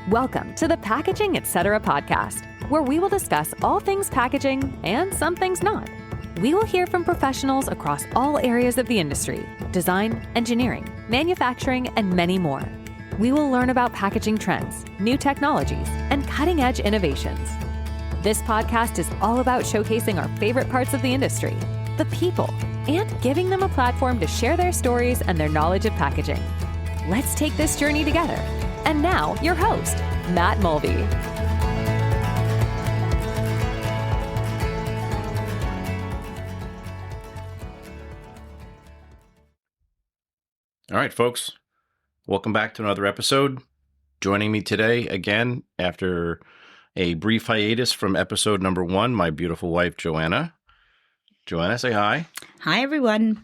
Welcome to the Packaging Etc. podcast, where we will discuss all things packaging and some things not. We will hear from professionals across all areas of the industry: design, engineering, manufacturing, and many more. We will learn about packaging trends, new technologies, and cutting-edge innovations. This podcast is all about showcasing our favorite parts of the industry, the people, and giving them a platform to share their stories and their knowledge of packaging. Let's take this journey together. And now, your host, Matt Mulvey. All right, folks. Welcome back to another episode. Joining me today again after a brief hiatus from episode number 1, my beautiful wife, Joanna. Joanna, say hi. Hi, everyone.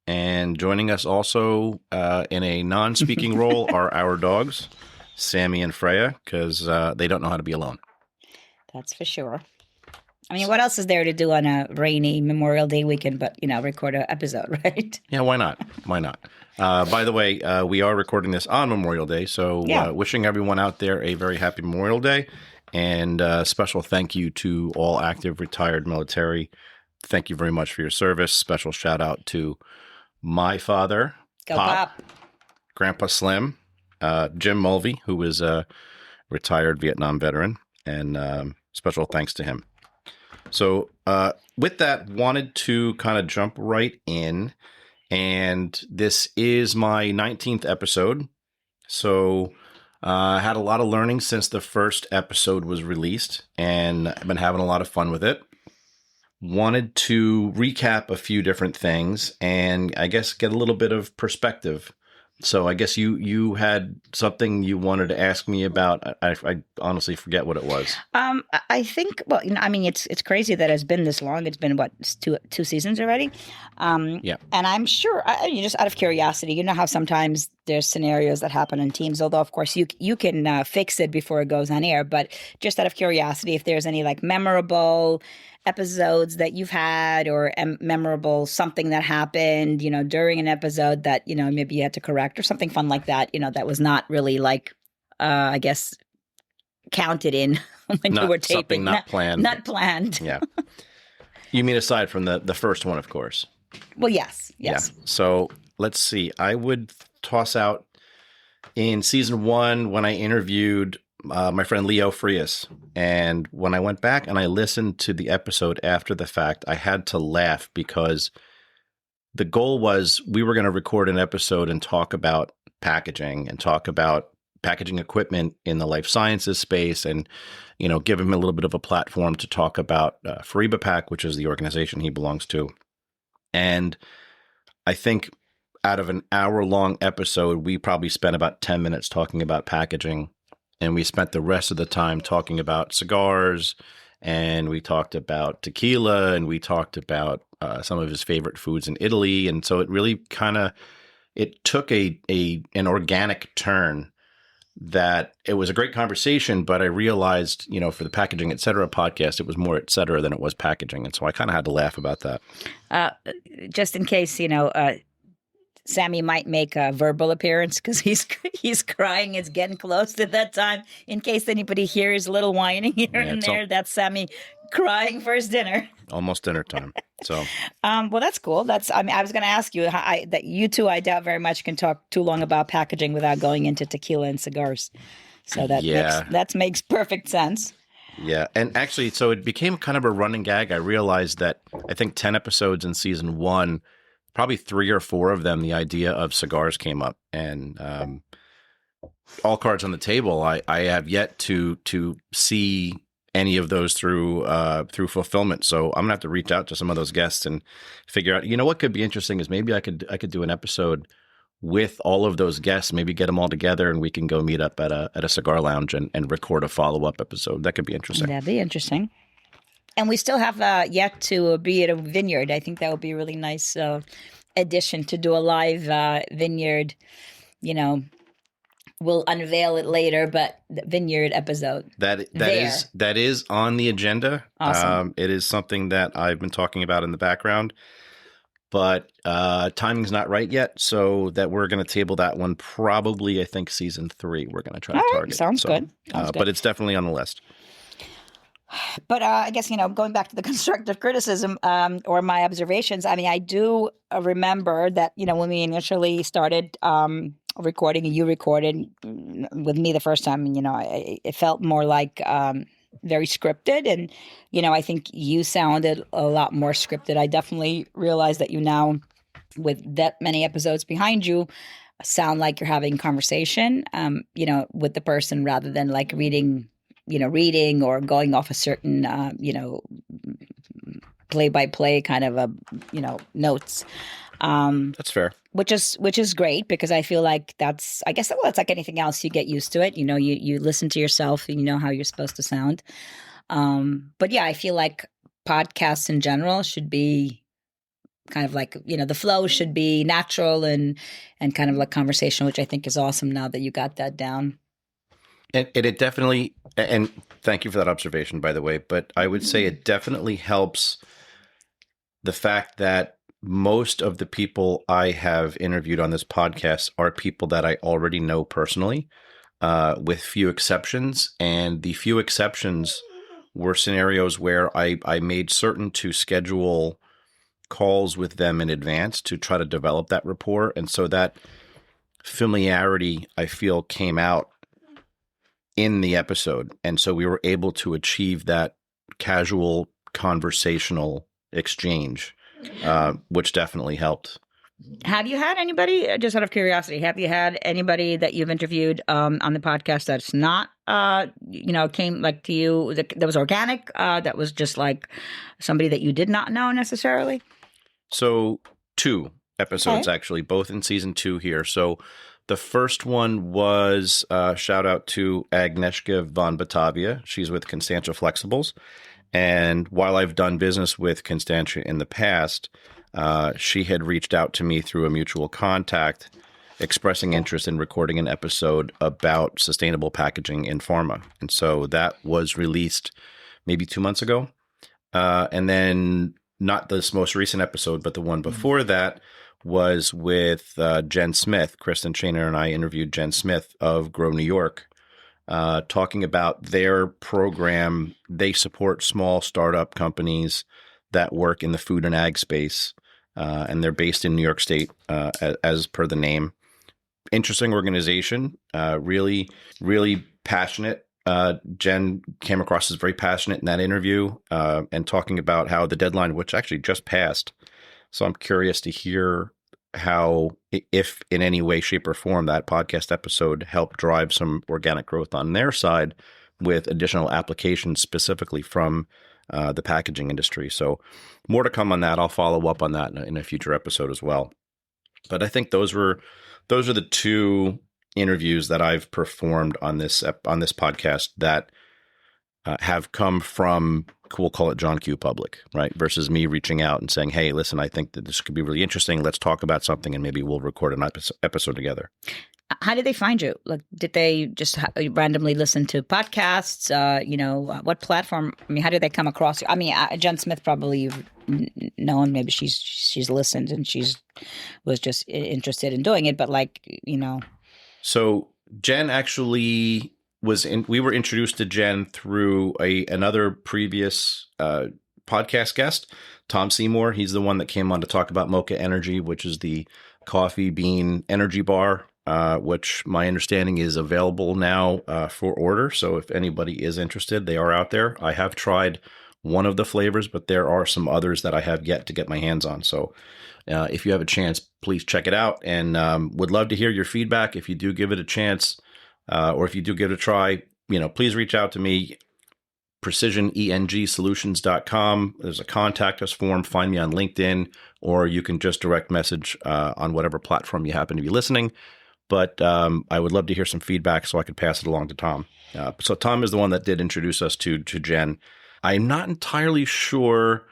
And joining us also in a non-speaking role are our dogs, Sammy and Freya, because they don't know how to be alone. That's for sure. I mean, what else is there to do on a rainy Memorial Day weekend but, record an episode, right? Yeah, why not? Why not? By the way, we are recording this on Memorial Day, so wishing everyone out there a very happy Memorial Day, and special thank you to all active retired military. Thank you very much for your service. Special shout out to my father, Pop, Grandpa Slim, Jim Mulvey, who was a retired Vietnam veteran, and special thanks to him. So with that, wanted to kind of jump right in, and this is my 19th episode. So I had a lot of learning since the first episode was released, and I've been having a lot of fun with it. Wanted to recap a few different things and I guess get a little bit of perspective. So I guess you had something you wanted to ask me about. I honestly forget what it was. I think, it's crazy that it's been this long. It's been, two seasons already? Yeah. And I'm sure, just out of curiosity, you know how sometimes there's scenarios that happen in teams, although, of course, you can fix it before it goes on air. But just out of curiosity, if there's any, memorable episodes that you've had or memorable something that happened, during an episode that, maybe you had to correct or something fun like that, that was not really I guess, counted in when you were taping. Something not planned. Not planned. Yeah. You mean aside from the first one, of course. Well, yes. Yeah. So let's see. I would toss out in season 1 when I interviewed my friend Leo Frias. And when I went back and I listened to the episode after the fact, I had to laugh because the goal was we were going to record an episode and talk about packaging and talk about packaging equipment in the life sciences space and, give him a little bit of a platform to talk about Pack, which is the organization he belongs to. And I think out of an hour-long episode, we probably spent about 10 minutes talking about packaging. And we spent the rest of the time talking about cigars, and we talked about tequila, and we talked about some of his favorite foods in Italy. And so it really it took an organic turn that it was a great conversation, but I realized, for the Packaging Etc. podcast, it was more et cetera than it was packaging. And so I kind of had to laugh about that. Just in case, Sammy might make a verbal appearance because he's crying. It's getting close to that time. In case anybody hears a little whining here and there, that's Sammy crying for his dinner. Almost dinner time. So, well, that's cool. I was going to ask you that you two, I doubt very much can talk too long about packaging without going into tequila and cigars. So that makes perfect sense. Yeah. And actually, so it became kind of a running gag. I realized that I think 10 episodes in season 1, probably 3 or 4 of them, the idea of cigars came up, and all cards on the table. I have yet to see any of those through fulfillment. So I'm gonna have to reach out to some of those guests and figure out. What could be interesting is maybe I could do an episode with all of those guests. Maybe get them all together and we can go meet up at a cigar lounge and record a follow-up episode. That could be interesting. That'd be interesting. And we still have yet to be at a vineyard. I think that would be a really nice addition to do a live vineyard. We'll unveil it later, but the vineyard episode. That is on the agenda. Awesome. It is something that I've been talking about in the background. but timing's not right yet. So that we're going to table that one probably, I think, season 3 we're going to try to target. Sounds good. Sounds good. But it's definitely on the list. But I guess, going back to the constructive criticism or my observations, I mean, I do remember that, when we initially started recording and you recorded with me the first time, it felt more like very scripted. And, I think you sounded a lot more scripted. I definitely realized that you now, with that many episodes behind you, sound like you're having conversation, with the person rather than like reading or going off a certain, play-by-play kind of notes. That's fair. Which is great because I feel like it's like anything else. You get used to it. You listen to yourself and you know how you're supposed to sound. But yeah, I feel like podcasts in general should be kind of like, the flow should be natural and kind of like conversation, which I think is awesome now that you got that down. And it definitely, and thank you for that observation, by the way, but I would say it definitely helps the fact that most of the people I have interviewed on this podcast are people that I already know personally, with few exceptions. And the few exceptions were scenarios where I made certain to schedule calls with them in advance to try to develop that rapport. And so that familiarity, I feel, came out in the episode. And so we were able to achieve that casual conversational exchange, which definitely helped. Have you had anybody, just out of curiosity, that you've interviewed on the podcast that's not, came like to you, that was organic, that was just like somebody that you did not know necessarily? So 2 episodes, actually, both in season 2 here. So the first one was shout out to Agnieszka von Batavia. She's with Constantia Flexibles. And while I've done business with Constantia in the past, she had reached out to me through a mutual contact expressing interest in recording an episode about sustainable packaging in pharma. And so that was released maybe 2 months ago. And then not this most recent episode, but the one before that was with Jen Smith. Kristen Shaner and I interviewed Jen Smith of Grow New York, talking about their program. They support small startup companies that work in the food and ag space, and they're based in New York State, as per the name. Interesting organization, really, really passionate. Jen came across as very passionate in that interview, and talking about how the deadline, which actually just passed. So I'm curious to hear how, if in any way, shape, or form, that podcast episode helped drive some organic growth on their side with additional applications specifically from the packaging industry. So more to come on that. I'll follow up on that in a future episode as well. But I think those are the 2 interviews that I've performed on this podcast that have come from, we'll call it John Q. Public, right? Versus me reaching out and saying, hey, listen, I think that this could be really interesting. Let's talk about something and maybe we'll record an episode together. How did they find you? Like, did they just randomly listen to podcasts? What platform? I mean, how did they come across you? I mean, Jen Smith, probably you've known, maybe she's listened and was just interested in doing it, but So Jen actually we were introduced to Jen through another previous podcast guest, Tom Seymour. He's the one that came on to talk about Mocha Energy, which is the coffee bean energy bar, which my understanding is available now for order. So if anybody is interested, they are out there. I have tried one of the flavors, but there are some others that I have yet to get my hands on. So if you have a chance, please check it out, and would love to hear your feedback. If you do give it a chance, or if you do give it a try, please reach out to me, precisionengsolutions.com. There's a contact us form. Find me on LinkedIn, or you can just direct message on whatever platform you happen to be listening. But I would love to hear some feedback so I could pass it along to Tom. So Tom is the one that did introduce us to Jen. I'm not entirely sure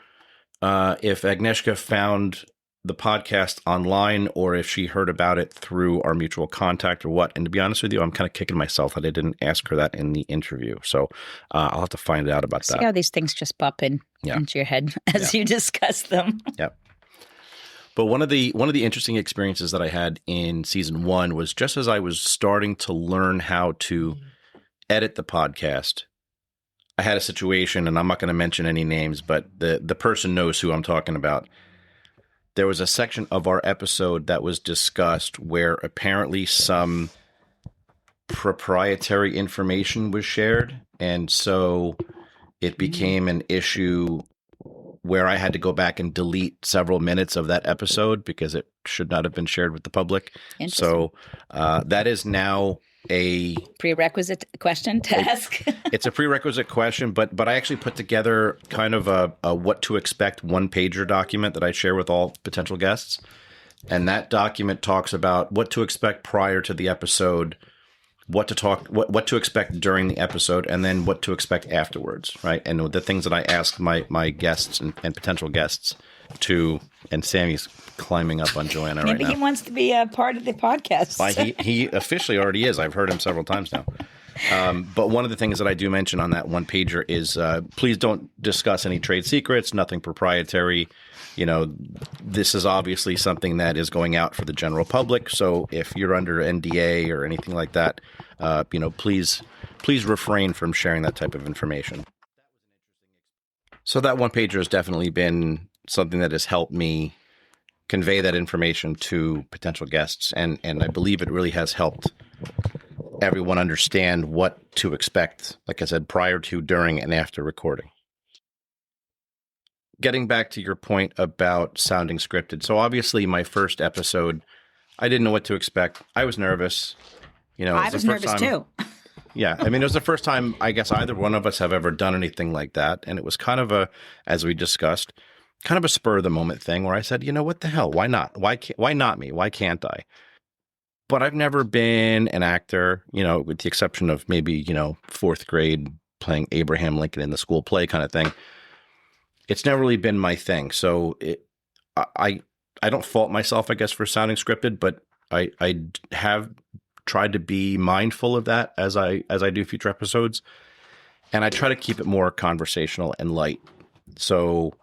if Agnieszka found the podcast online or if she heard about it through our mutual contact or what. And to be honest with you, I'm kind of kicking myself that I didn't ask her that in the interview. So I'll have to find out about that. See how these things just pop into your head as you discuss them. Yep. But one of the interesting experiences that I had in season 1 was just as I was starting to learn how to edit the podcast. I had a situation, and I'm not going to mention any names, but the person knows who I'm talking about. There was a section of our episode that was discussed where apparently some proprietary information was shared, and so it became an issue where I had to go back and delete several minutes of that episode because it should not have been shared with the public. So that is now a prerequisite question to ask. It's a prerequisite question, but I actually put together kind of a what to expect one-pager document that I share with all potential guests. And that document talks about what to expect prior to the episode, what to expect during the episode, and then what to expect afterwards, right? And the things that I ask my guests and potential guests to, and Sammy's climbing up on Joanna right now. Maybe he wants to be a part of the podcast. He officially already is. I've heard him several times now. But one of the things that I do mention on that one pager is please don't discuss any trade secrets, nothing proprietary. You know, this is obviously something that is going out for the general public. So if you're under NDA or anything like that, please refrain from sharing that type of information. So that one pager has definitely been something that has helped me convey that information to potential guests. And I believe it really has helped everyone understand what to expect, like I said, prior to, during, and after recording. Getting back to your point about sounding scripted. So obviously my first episode, I didn't know what to expect. I was nervous. I was nervous too. Yeah. I mean, it was the first time I guess either one of us have ever done anything like that. And it was kind of as we discussed, kind of a spur of the moment thing where I said, what the hell? Why not? Why not me? Why can't I? But I've never been an actor, with the exception of maybe, fourth grade playing Abraham Lincoln in the school play kind of thing. It's never really been my thing. So I don't fault myself, I guess, for sounding scripted, but I have tried to be mindful of that as I do future episodes. And I try to keep it more conversational and light. So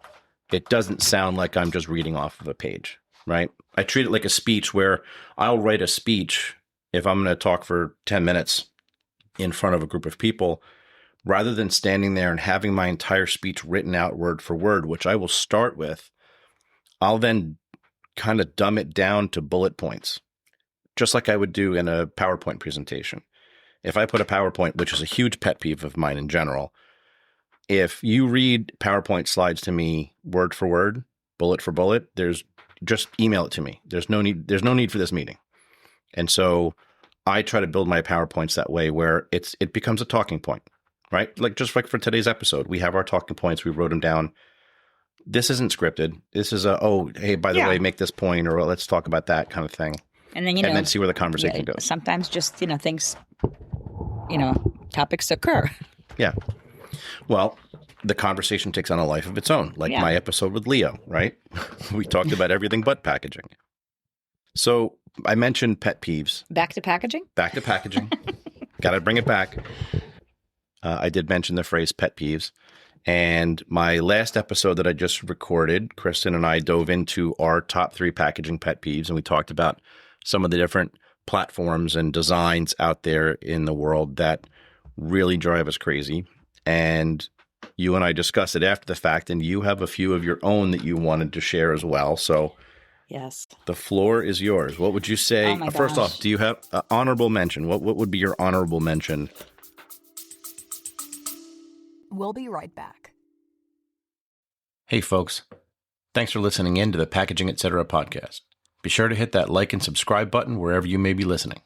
it doesn't sound like I'm just reading off of a page, right? I treat it like a speech where I'll write a speech if I'm going to talk for 10 minutes in front of a group of people, rather than standing there and having my entire speech written out word for word, which I will start with. I'll then kind of dumb it down to bullet points, just like I would do in a PowerPoint presentation. If I put a PowerPoint, which is a huge pet peeve of mine in general, if you read PowerPoint slides to me word for word, bullet for bullet, just email it to me. There's no need for this meeting. And so I try to build my PowerPoints that way where it becomes a talking point, right? Just like for today's episode, we have our talking points. We wrote them down. This isn't scripted. This is hey, by the way, make this point, or let's talk about that kind of thing. And then, and then see where the conversation goes. Sometimes just, things, topics occur. Yeah. Well, the conversation takes on a life of its own, like my episode with Leo, right? We talked about everything but packaging. So I mentioned pet peeves. Back to packaging? Back to packaging. Got to bring it back. I did mention the phrase pet peeves. And my last episode that I just recorded, Kristen and I dove into our top 3 packaging pet peeves, and we talked about some of the different platforms and designs out there in the world that really drive us crazy. And you and I discussed it after the fact, and you have a few of your own that you wanted to share as well. So yes, the floor is yours. What would you say? Oh my First gosh. off, do you have an honorable mention? What would be your honorable mention? We'll be right back. Hey, folks. Thanks for listening in to the Packaging Etc. podcast. Be sure to hit that like and subscribe button wherever you may be listening.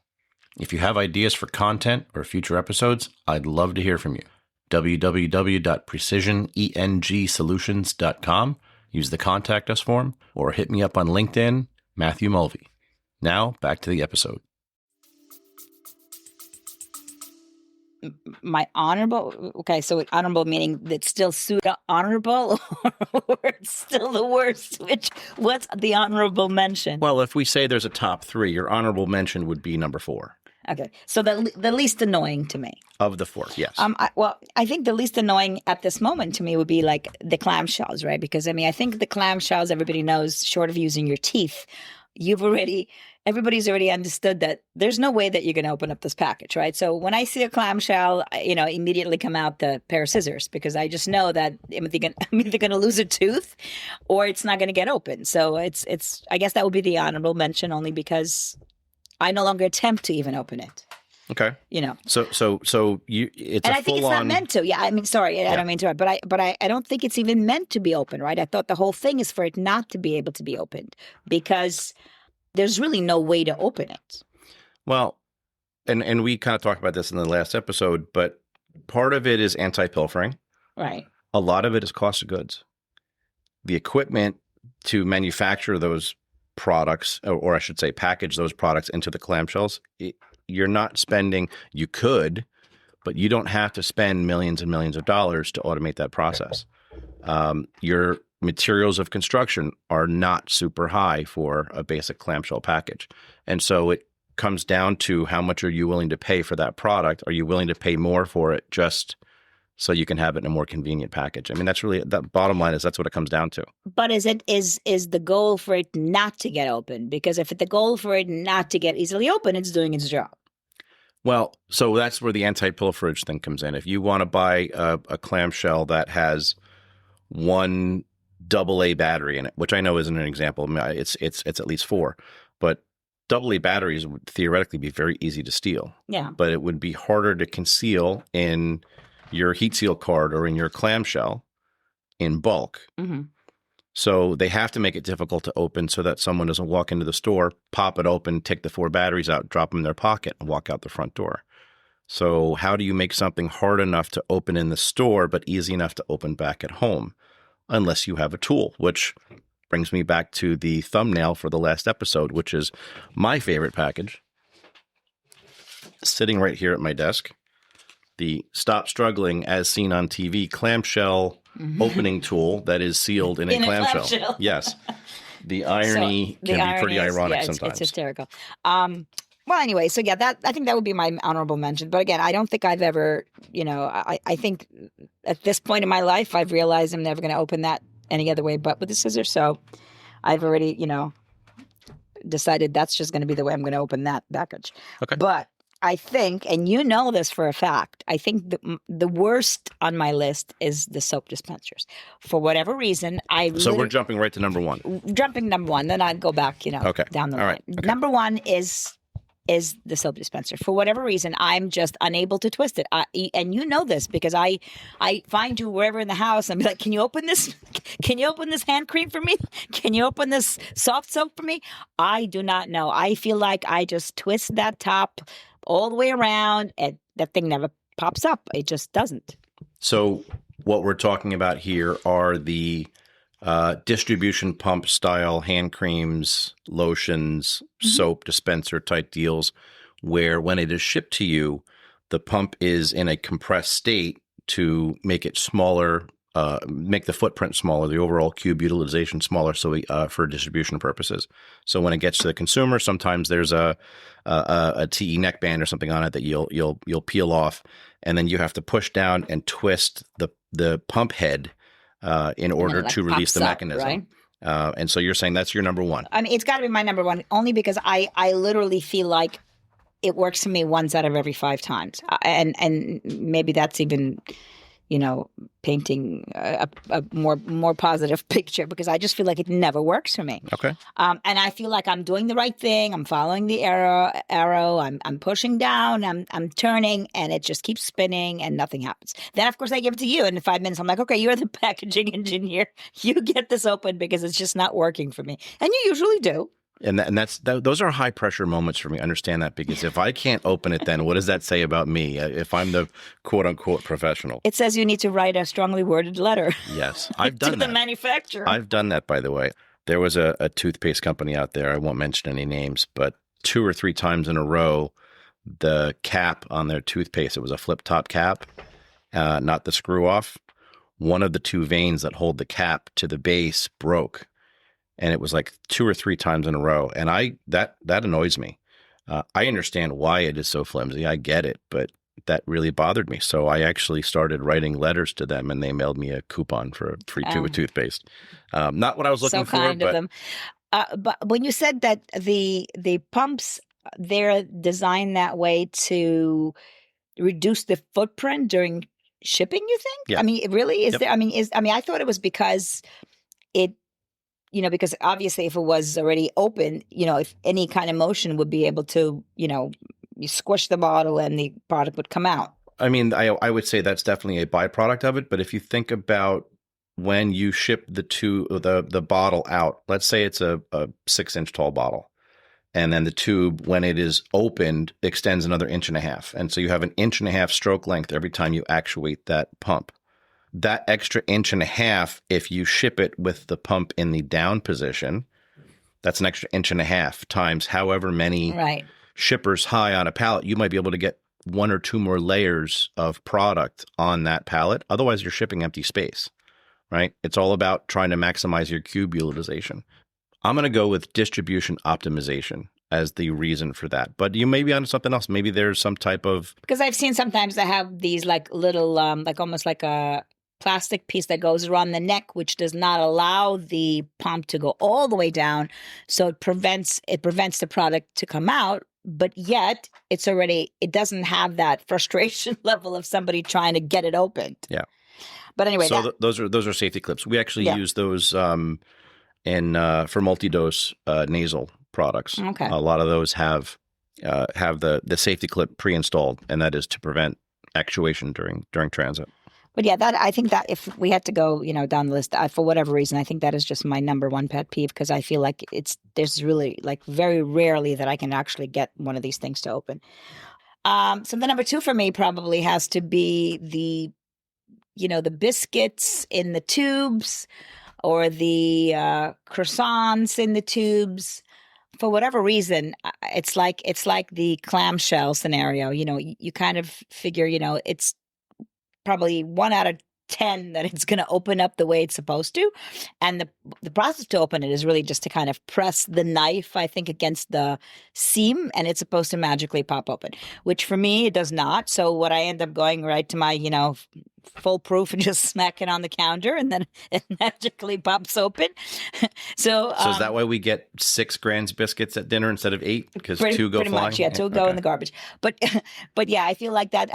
If you have ideas for content or future episodes, I'd love to hear from you. www.precisionengsolutions.com. Use the contact us form or hit me up on LinkedIn, Matthew Mulvey. Now, back to the episode. My honorable, okay, so honorable meaning that's still honorable or it's still the worst? What's the honorable mention? Well, if we say there's a top 3, your honorable mention would be number 4. Okay, so the least annoying to me. Of the four, yes. I think the least annoying at this moment to me would be like the clamshells, right? Because I mean, I think the clamshells, everybody knows, short of using your teeth, everybody's already understood that there's no way that you're going to open up this package, right? So when I see a clamshell, immediately come out the pair of scissors because I just know that I'm either going to lose a tooth or it's not going to get open. So it's I guess that would be the honorable mention only because I no longer attempt to even open it. Okay. So it's and I think it's not meant to. Yeah. I mean, sorry, I don't mean to, but I don't think it's even meant to be open, right? I thought the whole thing is for it not to be able to be opened because there's really no way to open it. Well, and we kind of talked about this in the last episode, but part of it is anti-pilfering. Right. A lot of it is cost of goods. The equipment to manufacture those products, or I should say package those products into the clamshells, you're not spending, you could, but you don't have to spend millions and millions of dollars to automate that process. Your materials of construction are not super high for a basic clamshell package. And so it comes down to how much are you willing to pay for that product? Are you willing to pay more for it just so you can have it in a more convenient package? I mean, that's really, the bottom line is that's what it comes down to. But is the goal for it not to get open? Because if the goal for it not to get easily open, it's doing its job. Well, so that's where the anti-pilferage thing comes in. If you want to buy a clamshell that has one AA battery in it, which I know isn't an example. I mean, it's at least 4, but AA batteries would theoretically be very easy to steal. Yeah. But it would be harder to conceal in your heat seal card or in your clamshell in bulk. Mm-hmm. So they have to make it difficult to open so that someone doesn't walk into the store, pop it open, take the 4 batteries out, drop them in their pocket, and walk out the front door. So how do you make something hard enough to open in the store but easy enough to open back at home? Unless you have a tool, which brings me back to the thumbnail for the last episode, which is my favorite package, sitting right here at my desk. The Stop Struggling as Seen on TV clamshell opening tool that is sealed in a clamshell. Yes. The irony can be pretty ironic sometimes. It's hysterical. Well, anyway, so yeah, I think that would be my honorable mention. But again, I don't think I've ever, I think at this point in my life, I've realized I'm never going to open that any other way but with the scissors. So I've already, decided that's just going to be the way I'm going to open that package. Okay. But I think, and you know this for a fact, I think the worst on my list is the soap dispensers. For whatever reason, So we're jumping right to number 1. Jumping number 1, then I'd go back, okay. down the line. Right. Okay. Number 1 is the soap dispenser. For whatever reason, I'm just unable to twist it. And you know this because I find you wherever in the house and be like, can you open this? Can you open this hand cream for me? Can you open this soft soap for me? I do not know. I feel like I just twist that top all the way around and that thing never pops up. It just doesn't. So what we're talking about here are the distribution pump style hand creams, lotions, soap dispenser type deals where when it is shipped to you, the pump is in a compressed state to make it smaller, make the footprint smaller, the overall cube utilization smaller, so for distribution purposes. So when it gets to the consumer, sometimes there's a TE neckband or something on it that you'll peel off, and then you have to push down and twist the pump head in order to release the mechanism. Right? And so you're saying that's your number 1. I mean, it's got to be my number 1 only because I literally feel like it works for me once out of every 5 times. And maybe that's even, painting a more positive picture because I just feel like it never works for me. Okay. And I feel like I'm doing the right thing. I'm following the arrow. I'm pushing down. I'm turning, and it just keeps spinning, and nothing happens. Then, of course, I give it to you, and in 5 minutes, I'm like, okay, you're the packaging engineer. You get this open because it's just not working for me, and you usually do. And those are high pressure moments for me. I understand that because if I can't open it, then what does that say about me? If I'm the quote unquote professional, it says you need to write a strongly worded letter. Yes, I've done to that. The manufacturer. I've done that, by the way. There was a toothpaste company out there. I won't mention any names, but 2 or 3 times in a row, the cap on their toothpaste, it was a flip top cap, not the screw off. One of the 2 veins that hold the cap to the base broke. And it was like 2 or 3 times in a row. And that annoys me. I understand why it is so flimsy. I get it. But that really bothered me. So I actually started writing letters to them, and they mailed me a coupon for a free tube of toothpaste. Not what I was looking for, kind of but them. But when you said that the pumps, they're designed that way to reduce the footprint during shipping, you think? Yeah. I mean, it really is Yep. there. I mean, I thought it was because it, because obviously if it was already open, if any kind of motion would be able to, you squish the bottle and the product would come out. I mean, I would say that's definitely a byproduct of it. But if you think about when you ship the bottle out, let's say it's a 6-inch tall bottle, and then the tube, when it is opened, extends another 1.5 inches. And so you have an 1.5 inch stroke length every time you actuate that pump. That extra 1.5 inches, if you ship it with the pump in the down position, that's an extra 1.5 inches times however many shippers high on a pallet. You might be able to get 1 or 2 more layers of product on that pallet. Otherwise, you're shipping empty space, right? It's all about trying to maximize your cube utilization. I'm going to go with distribution optimization as the reason for that. But you may be onto something else. Maybe there's some type of... Because I've seen sometimes they have these like little, like almost like a plastic piece that goes around the neck, which does not allow the pump to go all the way down. So it prevents the product to come out. But yet it doesn't have that frustration level of somebody trying to get it opened. Yeah. But anyway, so those are safety clips. We actually use those for multi-dose nasal products. Okay. A lot of those have the safety clip pre-installed, and that is to prevent actuation during transit. But yeah, I think that if we had to go, down the list, for whatever reason, I think that is just my number one pet peeve, because I feel like there's really like very rarely that I can actually get one of these things to open. So the number 2 for me probably has to be the biscuits in the tubes or the croissants in the tubes. For whatever reason, it's like the clamshell scenario. You kind of figure, it's probably 1 out of 10 that it's going to open up the way it's supposed to. And the process to open it is really just to kind of press the knife, I think, against the seam, and it's supposed to magically pop open, which for me, it does not. So what I end up going right to my, foolproof and just smack it on the counter, and then it magically pops open. So is that why we get 6 Grand's biscuits at dinner instead of 8? Because 2 go pretty flying? Much, yeah, 2 go in the garbage. But yeah, I feel like that.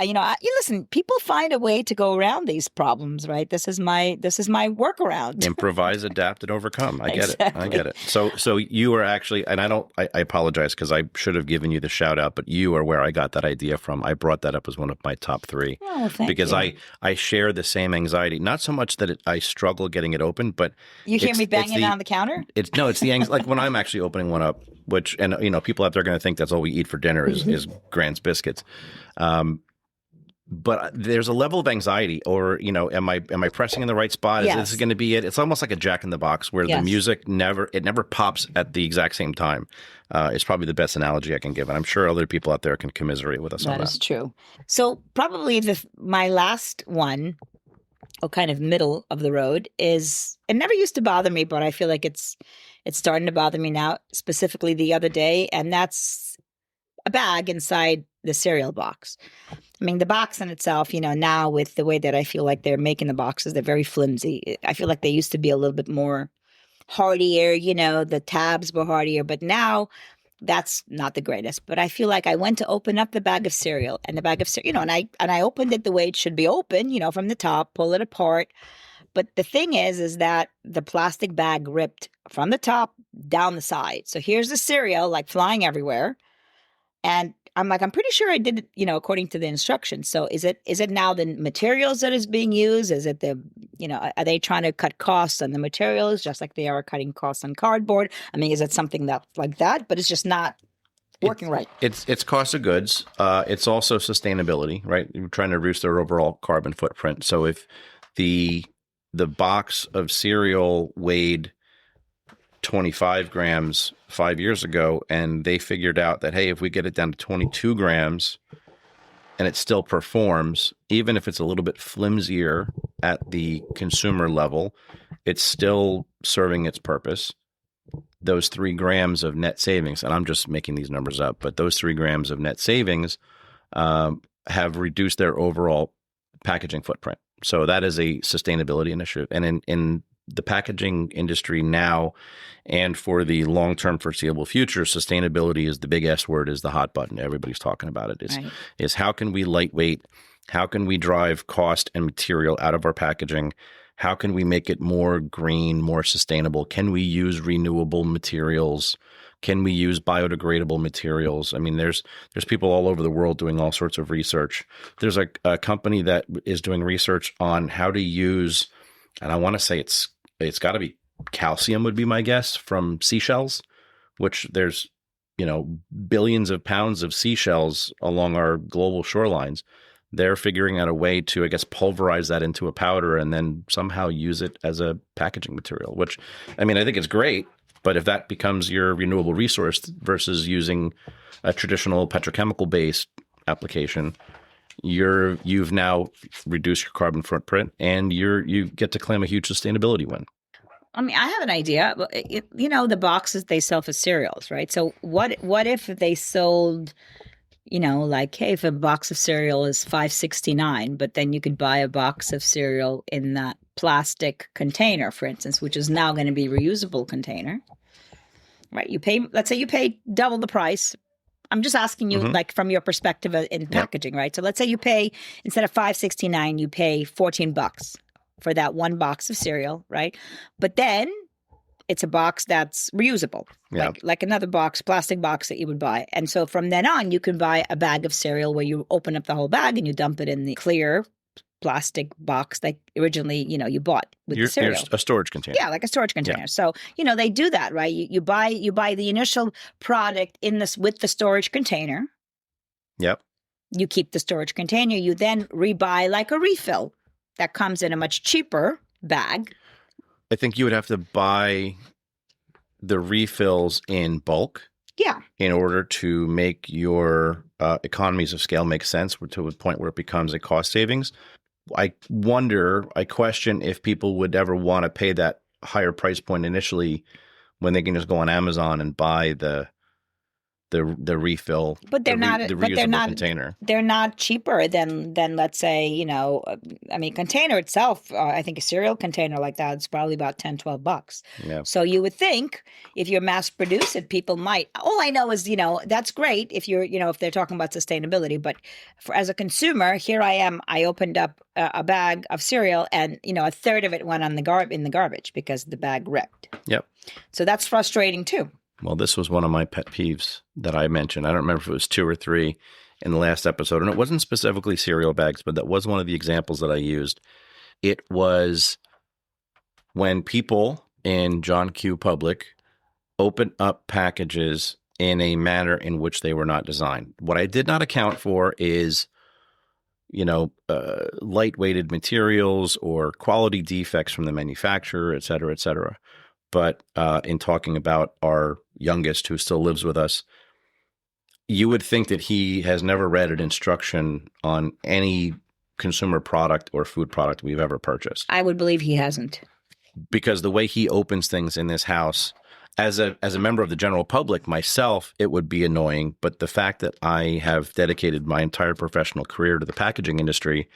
Listen, people find a way to go around these problems, right? This is my workaround. Improvise, adapt, and overcome. I get it. So you are actually, and I apologize because I should have given you the shout out, but you are where I got that idea from. I brought that up as one of my top 3 because you. I share the same anxiety. Not so much that I struggle getting it open, but you hear me banging on the counter. It's the anxiety. Like when I'm actually opening one up, which people out there are going to think that's all we eat for dinner is Grand's biscuits. But there's a level of anxiety, or am I pressing in the right spot? Yes. Is this going to be it? It's almost like a Jack in the Box where the music never pops at the exact same time. It's probably the best analogy I can give, and I'm sure other people out there can commiserate with us on that. That is true. So probably my last one, or kind of middle of the road, is it never used to bother me, but I feel like it's starting to bother me now, specifically the other day, and that's a bag inside the cereal box. I mean, the box in itself, now with the way that I feel like they're making the boxes, they're very flimsy. I feel like they used to be a little bit more hardier, the tabs were hardier, but now that's not the greatest. But I feel like I went to open up the bag of cereal, and I opened it the way it should be open, from the top, pull it apart. But the thing is that the plastic bag ripped from the top down the side. So here's the cereal like flying everywhere. And I'm like, I'm pretty sure I did it, according to the instructions. So is it now the materials that is being used? Is it are they trying to cut costs on the materials just like they are cutting costs on cardboard? I mean, is it something that like that? But it's just not working right. It's cost of goods. It's also sustainability, right? You're trying to reduce their overall carbon footprint. So if the box of cereal weighed 25 grams 5 years ago, and they figured out that, hey, if we get it down to 22 grams and it still performs, even if it's a little bit flimsier at the consumer level, it's still serving its purpose. Those 3 grams of net savings, and I'm just making these numbers up, but those 3 grams of net savings have reduced their overall packaging footprint. So that is a sustainability initiative. And in the packaging industry now and for the long-term foreseeable future, sustainability is the big S word, is the hot button. Everybody's talking about it. Is how can we lightweight? How can we drive cost and material out of our packaging? How can we make it more green, more sustainable? Can we use renewable materials? Can we use biodegradable materials? I mean, there's people all over the world doing all sorts of research. There's a company that is doing research on how to use, and I want to say it's got to be calcium would be my guess, from seashells, which there's, billions of pounds of seashells along our global shorelines. They're figuring out a way to, I guess, pulverize that into a powder and then somehow use it as a packaging material, which, I mean, I think it's great. But if that becomes your renewable resource versus using a traditional petrochemical-based application, you've now reduced your carbon footprint, and you get to claim a huge sustainability win. I mean, I have an idea. The boxes they sell for cereals, right? So what if they sold, like, hey, if a box of cereal is $5.69, but then you could buy a box of cereal in that plastic container, for instance, which is now going to be reusable container, right? Let's say you pay double the price. I'm just asking you, like, from your perspective in packaging, right? So let's say you pay, instead of $5.69, you pay $14 for that one box of cereal, right? But then it's a box that's reusable, like another plastic box that you would buy. And so from then on, you can buy a bag of cereal where you open up the whole bag and you dump it in the clear plastic box that originally, you bought with the cereal. A storage container. Yeah, like a storage container. Yeah. So, they do that, right? You buy the initial product with the storage container. Yep. You keep the storage container. You then rebuy like a refill that comes in a much cheaper bag. I think you would have to buy the refills in bulk. Yeah. In order to make your economies of scale make sense to a point where it becomes a cost savings. I question if people would ever want to pay that higher price point initially when they can just go on Amazon and buy the refill, but they're not container. They're not cheaper than let's say, container itself. I think a cereal container like that is probably about $10-12. Yeah. So you would think if you're mass produce it, people might. All I know is, that's great if you're, if they're talking about sustainability. But as a consumer, here I am. I opened up a bag of cereal, and a third of it went in the garbage because the bag ripped. Yep. So that's frustrating too. Well, this was one of my pet peeves that I mentioned. I don't remember if it was 2 or 3 in the last episode. And it wasn't specifically cereal bags, but that was one of the examples that I used. It was when people in John Q. Public open up packages in a manner in which they were not designed. What I did not account for is, lightweighted materials or quality defects from the manufacturer, et cetera, et cetera. But in talking about our youngest who still lives with us, you would think that he has never read an instruction on any consumer product or food product we've ever purchased. I would believe he hasn't. Because the way he opens things in this house, as a member of the general public myself, it would be annoying. But the fact that I have dedicated my entire professional career to the packaging industry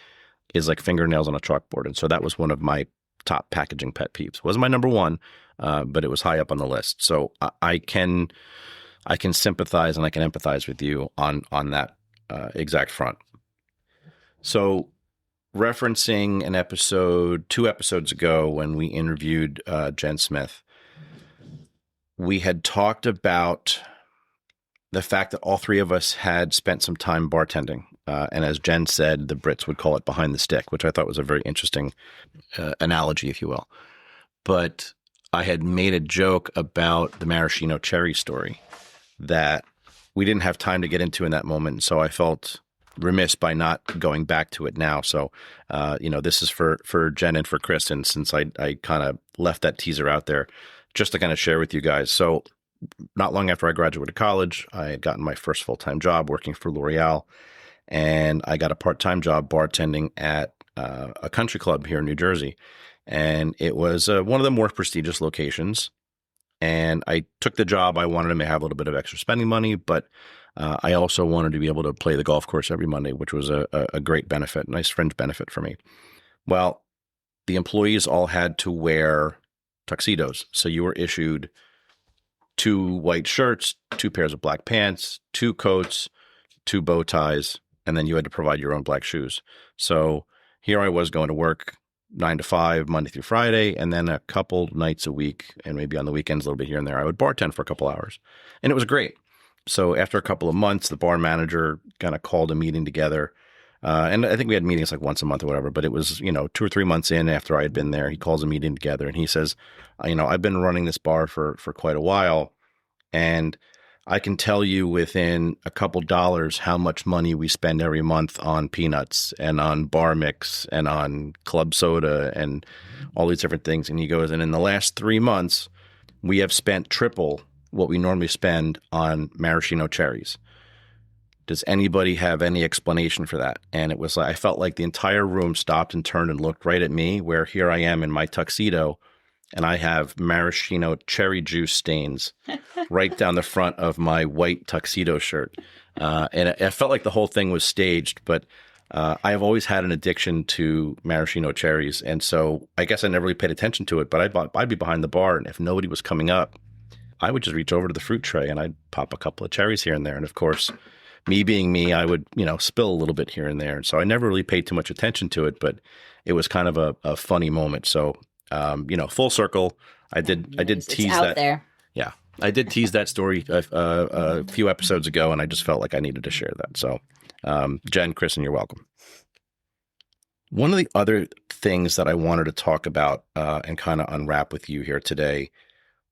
is like fingernails on a chalkboard. And so that was one of my top packaging pet peeves. It wasn't my number one, but it was high up on the list. So I can sympathize and I can empathize with you on that exact front. So referencing an episode 2 episodes ago when we interviewed Jen Smith, we had talked about the fact that all 3 of us had spent some time bartending. And as Jen said, the Brits would call it behind the stick, which I thought was a very interesting analogy, if you will. But I had made a joke about the maraschino cherry story that we didn't have time to get into in that moment. So I felt remiss by not going back to it now. So, this is for Jen and for Kristen, since I kind of left that teaser out there just to kind of share with you guys. So not long after I graduated college, I had gotten my first full-time job working for L'Oreal. And I got a part-time job bartending at a country club here in New Jersey. And it was one of the more prestigious locations. And I took the job. I wanted to have a little bit of extra spending money, but I also wanted to be able to play the golf course every Monday, which was a great benefit, nice fringe benefit for me. Well, the employees all had to wear tuxedos. So you were issued 2 white shirts, 2 pairs of black pants, 2 coats, 2 bow ties, and then you had to provide your own black shoes. So here I was going to work 9 to 5, Monday through Friday, and then a couple nights a week, and maybe on the weekends a little bit here and there, I would bartend for a couple hours. And it was great. So after a couple of months, the bar manager kind of called a meeting together. And I think we had meetings like once a month or whatever, but it was, 2 or 3 months in after I had been there, he calls a meeting together and he says, I've been running this bar for quite a while, and I can tell you within a couple dollars how much money we spend every month on peanuts and on bar mix and on club soda and all these different things. And he goes, and in the last 3 months, we have spent triple what we normally spend on maraschino cherries. Does anybody have any explanation for that? And it was like, I felt like the entire room stopped and turned and looked right at me, where here I am in my tuxedo and I have maraschino cherry juice stains right down the front of my white tuxedo shirt. And I felt like the whole thing was staged, but I have always had an addiction to maraschino cherries. And so I guess I never really paid attention to it, but I'd be behind the bar, and if nobody was coming up, I would just reach over to the fruit tray and I'd pop a couple of cherries here and there. And of course, me being me, I would, spill a little bit here and there. And so I never really paid too much attention to it, but it was kind of a funny moment. So, full circle, I did tease out that. There. Yeah, I did tease that story a few episodes ago, and I just felt like I needed to share that. So, Jen, Kristen, you're welcome. One of the other things that I wanted to talk about and kind of unwrap with you here today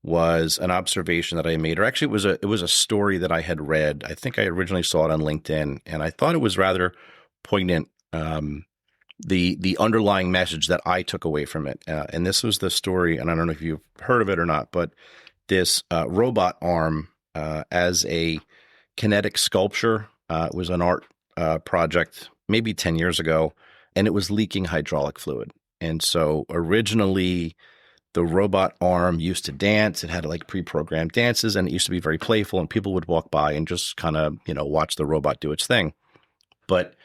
was an observation that I made, or actually it was a story that I had read. I think I originally saw it on LinkedIn, and I thought it was rather poignant, the underlying message that I took away from it. And this was the story, and I don't know if you've heard of it or not, but this robot arm as a kinetic sculpture was an art project maybe 10 years ago, and it was leaking hydraulic fluid. And so originally, the robot arm used to dance. It had like pre-programmed dances, and it used to be very playful, and people would walk by and just kind of, watch the robot do its thing. But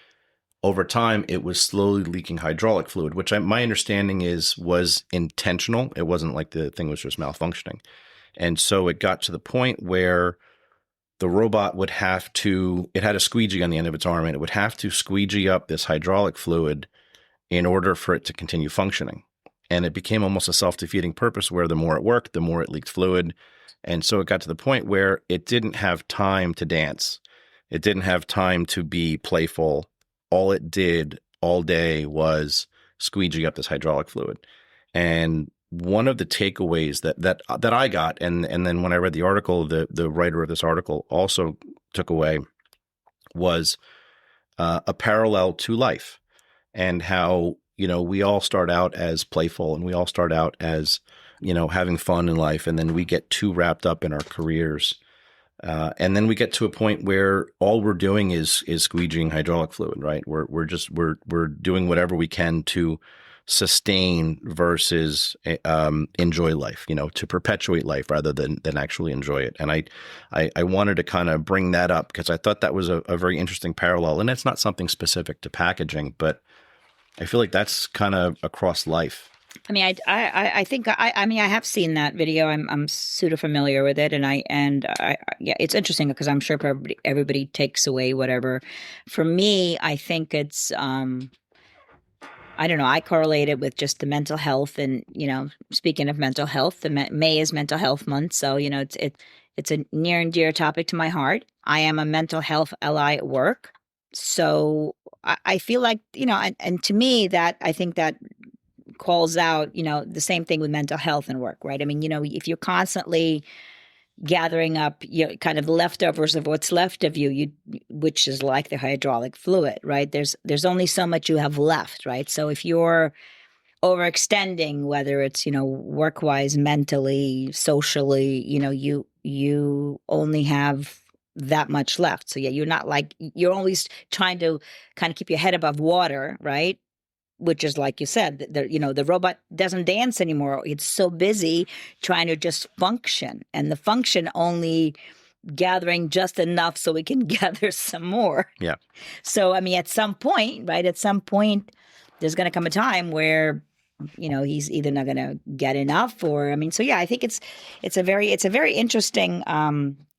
over time, it was slowly leaking hydraulic fluid, which my understanding was intentional. It wasn't like the thing was just malfunctioning. And so it got to the point where the robot would have to, it had a squeegee on the end of its arm, and it would have to squeegee up this hydraulic fluid in order for it to continue functioning. And it became almost a self-defeating purpose, where the more it worked, the more it leaked fluid. And so it got to the point where it didn't have time to dance. It didn't have time to be playful. All it did all day was squeegee up this hydraulic fluid. And one of the takeaways that I got, and then when I read the article, the writer of this article also took away, was a parallel to life, and how we all start out as playful, and we all start out as, having fun in life. And then we get too wrapped up in our careers. And then we get to a point where all we're doing is squeegeeing hydraulic fluid, right? We're doing whatever we can to sustain versus enjoy life, to perpetuate life rather than actually enjoy it. And I wanted to kind of bring that up because I thought that was a very interesting parallel. And it's not something specific to packaging, but I feel like that's kind of across life. I mean, I think I have seen that video. I'm super familiar with it, and yeah, it's interesting because I'm sure everybody takes away whatever. For me, I think it's I don't know. I correlate it with just the mental health, and speaking of mental health, May is Mental Health Month, so it's a near and dear topic to my heart. I am a mental health ally at work, so I feel like and to me that I think that calls out, the same thing with mental health and work, right? I mean, if you're constantly gathering up kind of leftovers of what's left of you, which is like the hydraulic fluid, right? There's only so much you have left, right? So if you're overextending, whether it's, work-wise, mentally, socially, you only have that much left. So yeah, you're always trying to kind of keep your head above water, right? Which is like you said, the robot doesn't dance anymore. It's so busy trying to just function, and the function only gathering just enough so we can gather some more. Yeah. So, I mean, at some point, right? At some point, there's going to come a time where, he's either not going to get enough, or, I mean, so yeah, I think it's a very interesting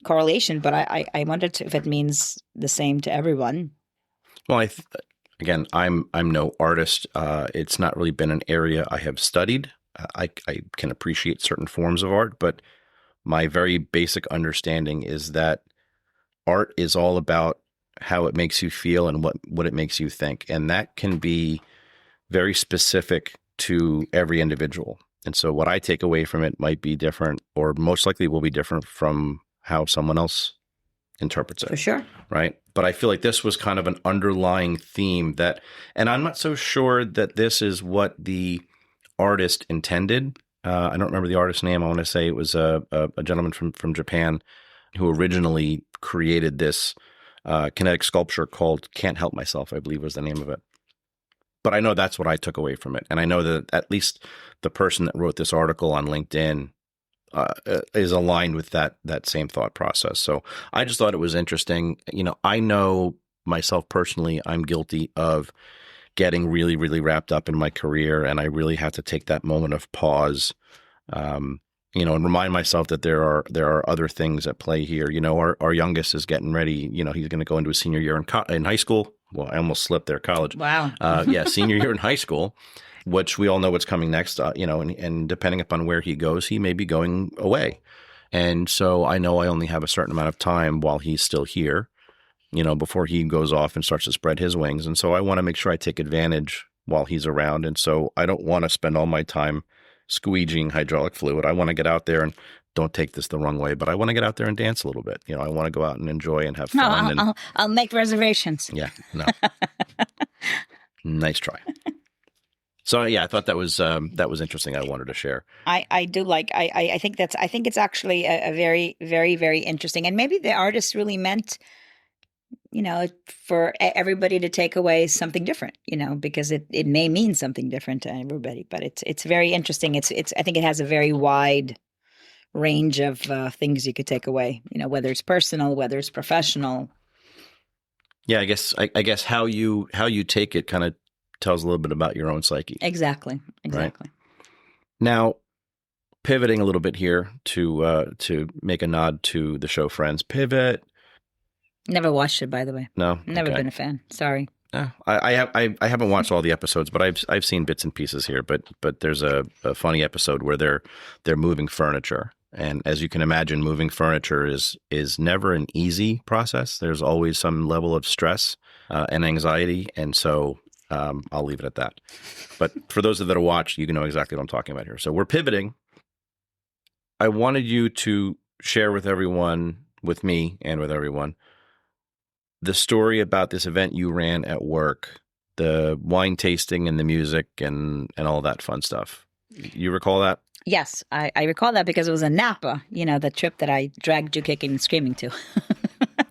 correlation. But I wonder if it means the same to everyone. Well, again, I'm no artist. It's not really been an area I have studied. I can appreciate certain forms of art, but my very basic understanding is that art is all about how it makes you feel and what it makes you think. And that can be very specific to every individual. And so what I take away from it might be different, or most likely will be different from how someone else interprets it. For sure. Right. But I feel like this was kind of an underlying theme and I'm not so sure that this is what the artist intended. I don't remember the artist's name. I want to say it was a gentleman from Japan who originally created this kinetic sculpture called Can't Help Myself, I believe was the name of it. But I know that's what I took away from it. And I know that at least the person that wrote this article on LinkedIn is aligned with that same thought process. So I just thought it was interesting. I know myself personally, I'm guilty of getting really, really wrapped up in my career, and I really have to take that moment of pause, and remind myself that there are other things at play here. Our youngest is getting ready. He's going to go into his senior year in high school. Well, I almost slipped there, college. Wow. Senior year in high school, which we all know what's coming next. And depending upon where he goes, he may be going away. And so I know I only have a certain amount of time while he's still here, before he goes off and starts to spread his wings. And so I want to make sure I take advantage while he's around. And so I don't want to spend all my time squeegeeing hydraulic fluid. I want to get out there, and don't take this the wrong way, but I want to get out there and dance a little bit. I want to go out and enjoy and have fun. No, I'll make reservations. Yeah, no. Nice try. So yeah, I thought that was interesting. I wanted to share. I do like. I think it's actually a very, very, very interesting, and maybe the artist really meant, for everybody to take away something different, because it may mean something different to everybody. But it's very interesting. It's I think it has a very wide range of things you could take away. Whether it's personal, whether it's professional. Yeah, I guess how you take it kind of tells a little bit about your own psyche. Exactly. Right? Now, pivoting a little bit here to make a nod to the show Friends. Pivot. Never watched it, by the way. No, never been a fan. Sorry. I haven't watched all the episodes, but I've seen bits and pieces here. But there's a funny episode where they're moving furniture, and as you can imagine, moving furniture is never an easy process. There's always some level of stress and anxiety, and so I'll leave it at that. But for those that have watched, you can know exactly what I'm talking about here. So we're pivoting. I wanted you to share with me and with everyone, the story about this event you ran at work, the wine tasting and the music and all that fun stuff. You recall that? Yes, I recall that because it was in Napa, the trip that I dragged you kicking and screaming to.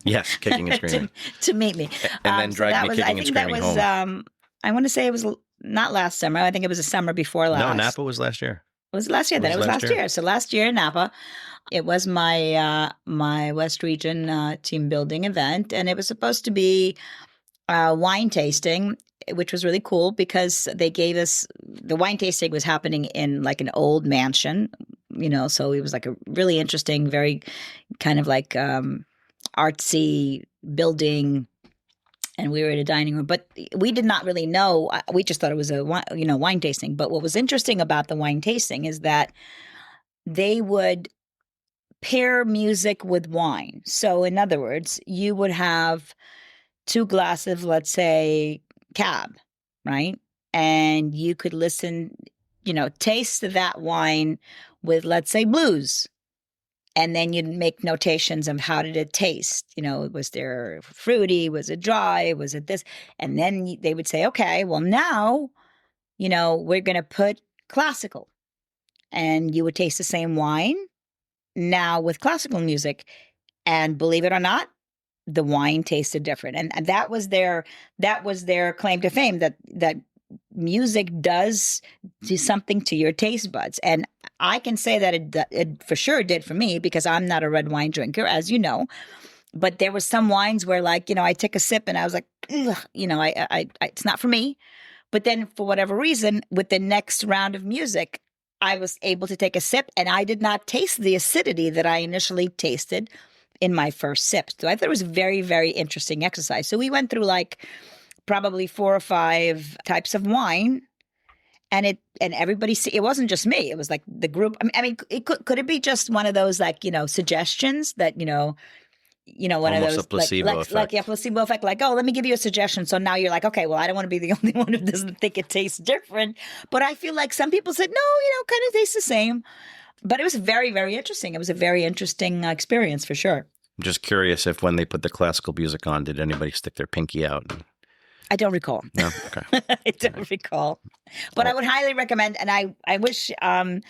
Yes, kicking and screaming. to meet me. And then dragged me kicking and screaming home. I want to say it was not last summer. I think it was the summer before last. No, Napa was last year. Was it last year? Then it was last year. So last year in Napa, it was my West Region team building event, and it was supposed to be wine tasting, which was really cool because they gave us the wine tasting was happening in like an old mansion, so it was like a really interesting, very kind of like artsy building. And we were in a dining room, but we did not really know. We just thought it was a wine tasting. But what was interesting about the wine tasting is that they would pair music with wine. So in other words, you would have 2 glasses, let's say Cab, right? And you could listen, taste that wine with, let's say, blues. And then you'd make notations of how did it taste? Was there fruity? Was it dry? Was it this? And then they would say, okay, well now, we're going to put classical. And you would taste the same wine now with classical music. And believe it or not, the wine tasted different. And that was their claim to fame, that music does do something to your taste buds. And I can say that it for sure did for me, because I'm not a red wine drinker, as you know. But there were some wines where, like, I took a sip and I was like, ugh, I it's not for me. But then for whatever reason, with the next round of music, I was able to take a sip and I did not taste the acidity that I initially tasted in my first sip. So I thought it was a very, very interesting exercise. So we went through like probably 4 or 5 types of wine, and everybody, it wasn't just me. It was like the group. I mean, could it be just one of those, like, suggestions that, one Almost of those a placebo effect. like a placebo effect, like, oh, let me give you a suggestion. So now you're like, okay, well, I don't want to be the only one who doesn't think it tastes different. But I feel like some people said, no, kind of tastes the same. But it was very, very interesting. It was a very interesting experience for sure. I'm just curious if when they put the classical music on, did anybody stick their pinky out? I don't recall. No? Okay. I don't recall. But I would highly recommend, and I wish I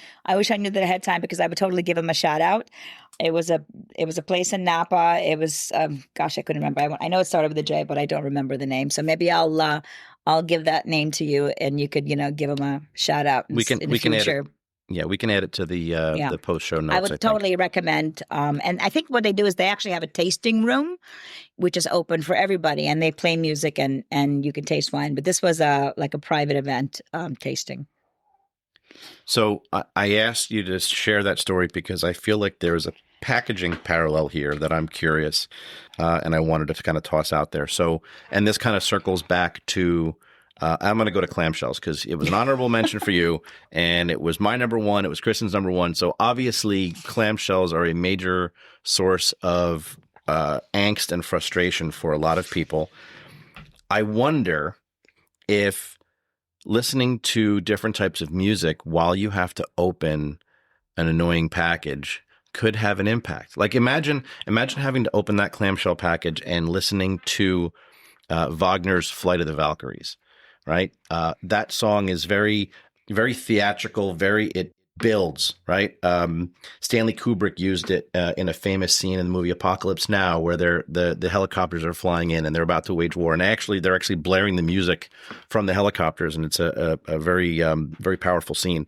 knew that ahead of time, because I would totally give them a shout out. It was a place in Napa. It was gosh, I couldn't remember. I know it started with a J, but I don't remember the name. So maybe I'll give that name to you, and you could give them a shout out. In the future. We can add it to the post show notes. I would totally recommend. And I think what they do is they actually have a tasting room, which is open for everybody, and they play music and you can taste wine. But this was like a private event tasting. So I asked you to share that story because I feel like there is a packaging parallel here that I'm curious, and I wanted to kind of toss out there. So, and this kind of circles back to. I'm going to go to clamshells because it was an honorable mention for you, and it was my number one. It was Kristen's number one. So obviously, clamshells are a major source of angst and frustration for a lot of people. I wonder if listening to different types of music while you have to open an annoying package could have an impact. Like imagine having to open that clamshell package and listening to Wagner's Flight of the Valkyries. Right. That song is very, very theatrical. It builds. Right. Stanley Kubrick used it in a famous scene in the movie Apocalypse Now, where the helicopters are flying in and they're about to wage war. And they're actually blaring the music from the helicopters. And it's a very, very powerful scene.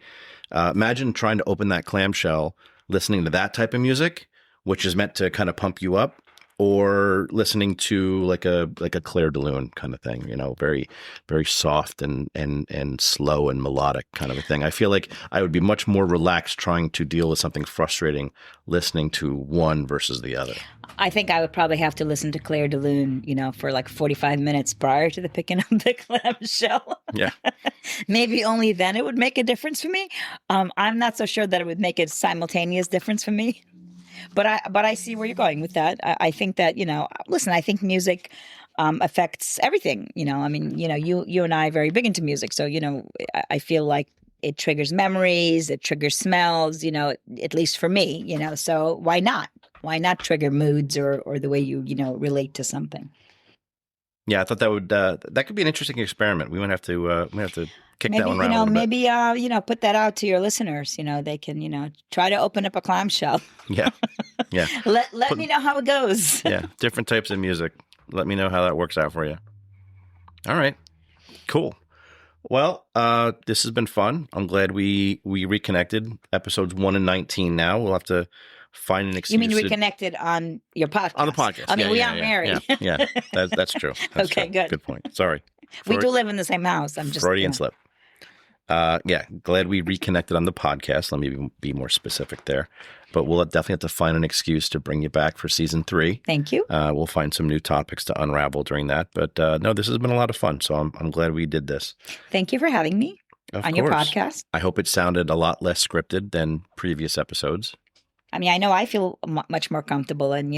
Imagine trying to open that clamshell, listening to that type of music, which is meant to kind of pump you up. Or listening to like a Claire de Lune kind of thing, very, very soft and slow and melodic kind of a thing. I feel like I would be much more relaxed trying to deal with something frustrating listening to one versus the other. I think I would probably have to listen to Claire de Lune, for like 45 minutes prior to the picking up the clamshell. Yeah. Maybe only then it would make a difference for me. I'm not so sure that it would make a simultaneous difference for me. But I see where you're going with that. I think that, listen, I think music affects everything. I mean, you and I are very big into music. So, I feel like it triggers memories, it triggers smells, at least for me, so why not? Why not trigger moods or the way you, relate to something? Yeah, I thought that could be an interesting experiment. We might have to kick that one around a little bit. Maybe put that out to your listeners. They can try to open up a clamshell. Yeah. Let me know how it goes. Yeah, different types of music. Let me know how that works out for you. All right, cool. Well, this has been fun. I'm glad we reconnected. Episodes 1 and 19 now. We'll have to find an excuse. You mean reconnected on your podcast? On the podcast. I mean, we aren't married. Yeah. That's true. That's okay, true. good. Good point. Sorry. We do live in the same house. I'm just Freudian slip. Glad we reconnected on the podcast. Let me be more specific there. But we'll definitely have to find an excuse to bring you back for season 3. Thank you. We'll find some new topics to unravel during that. But no, this has been a lot of fun. So I'm glad we did this. Thank you for having me on your podcast. I hope it sounded a lot less scripted than previous episodes. I mean, I know I feel much more comfortable and,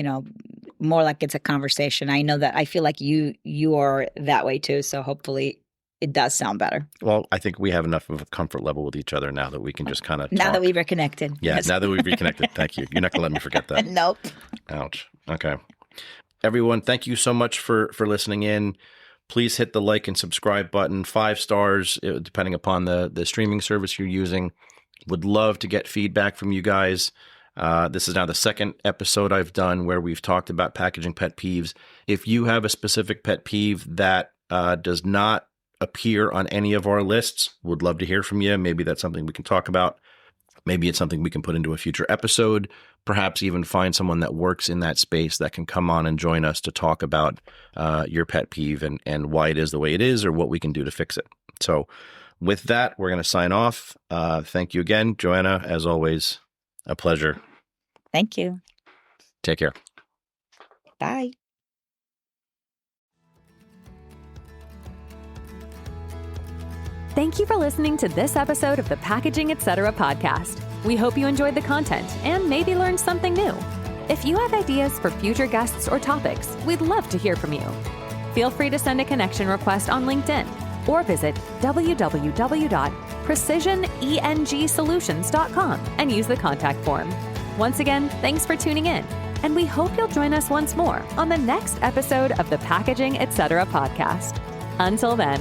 more like it's a conversation. I know that I feel like you are that way too. So hopefully it does sound better. Well, I think we have enough of a comfort level with each other now that we can just kind of Now that we've reconnected. Yeah, yes. Now that we've reconnected. Thank you. You're not going to let me forget that. Nope. Ouch. Okay. Everyone, thank you so much for listening in. Please hit the like and subscribe button. 5 stars, depending upon the streaming service you're using. Would love to get feedback from you guys. This is now the second episode I've done where we've talked about packaging pet peeves. If you have a specific pet peeve that does not appear on any of our lists, would love to hear from you. Maybe that's something we can talk about. Maybe it's something we can put into a future episode, perhaps even find someone that works in that space that can come on and join us to talk about your pet peeve and why it is the way it is or what we can do to fix it. So with that, we're going to sign off. Thank you again, Joanna. As always, a pleasure. Thank you. Take care. Bye. Thank you for listening to this episode of the Packaging Etc. podcast. We hope you enjoyed the content and maybe learned something new. If you have ideas for future guests or topics, we'd love to hear from you. Feel free to send a connection request on LinkedIn or visit www.precisionengsolutions.com and use the contact form. Once again, thanks for tuning in, and we hope you'll join us once more on the next episode of the Packaging Etc. podcast. Until then,